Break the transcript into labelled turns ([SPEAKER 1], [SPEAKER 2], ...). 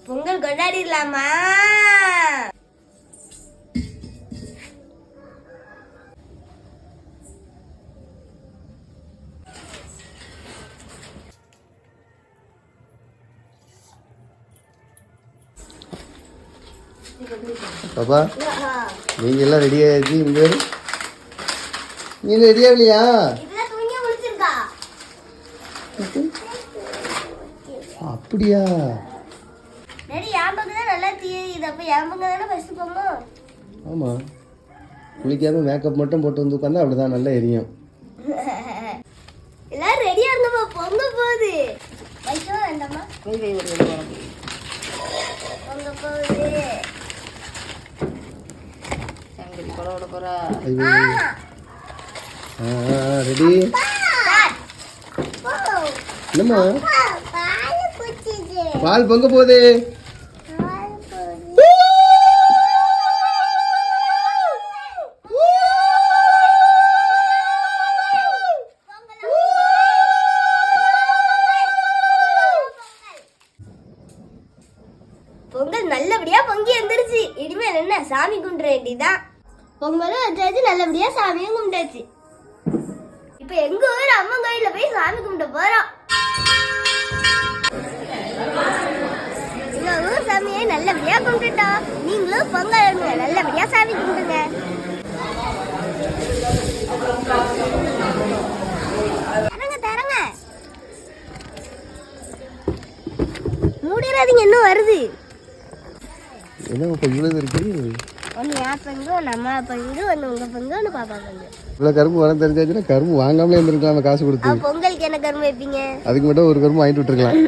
[SPEAKER 1] பொங்கல் கொண்டாடிடலாமா?
[SPEAKER 2] பாப்பா நீங்க எல்லாம் ரெடி ஆயிடுச்சு. இங்க நீங்க ரெடியா இல்லையா? அப்படியா? ஆமா, குளிக்காம மேக்கப் மட்டும் போட்டு வந்து உட்காந்தா அப்படிதான் நல்லா எரியும்.
[SPEAKER 1] எல்லாரும் ரெடியா இருங்கப்பா, பொங்க போகுது. வைக்கவா வேண்டாமா? பொங்க போகுது. சங்கரி கொட போறா.
[SPEAKER 2] ரெடி? என்னம்மா? பால் பொங்க போகுது.
[SPEAKER 1] பொங்கல் நல்லபடியா பொங்கி வந்துருச்சு. இனிமேல் என்ன, சாமி கும்பிட வேண்டியதான். பொங்கலும் வச்சாச்சு, நல்லபடியா சாமியும் கும்பிட்டாச்சு. இப்ப எங்க ஊர் அம்மன் கோயில போய் சாமி கும்பிட போறோம். எங்க ஊர் சாமியை நல்லபடியா கும்பிட்டுட்டோம். நீங்களும் பொங்கல் நல்லபடியா சாமி கும்பிடுங்க. தரங்க மூடிடாதீங்க, இன்னும் வருது.
[SPEAKER 2] என்ன இவ்வளவு இருக்கு?
[SPEAKER 1] ஒன்று என் பங்கு, ஒன்று அம்மா பங்கு, ஒன்று உங்க பங்கு, ஒன்று பாப்பா பங்கு.
[SPEAKER 2] இவ்வளோ கரும்பு வர தெரிஞ்சாச்சுன்னா கரும்பு வாங்காமலே இருந்திருக்கலாம். காசு கொடுத்து
[SPEAKER 1] பொங்கலுக்கு என்ன கரும்பு வைப்பீங்க?
[SPEAKER 2] அதுக்கு மட்டும் ஒரு கரும்பு வாங்கிட்டு விட்டுருக்கலாம்.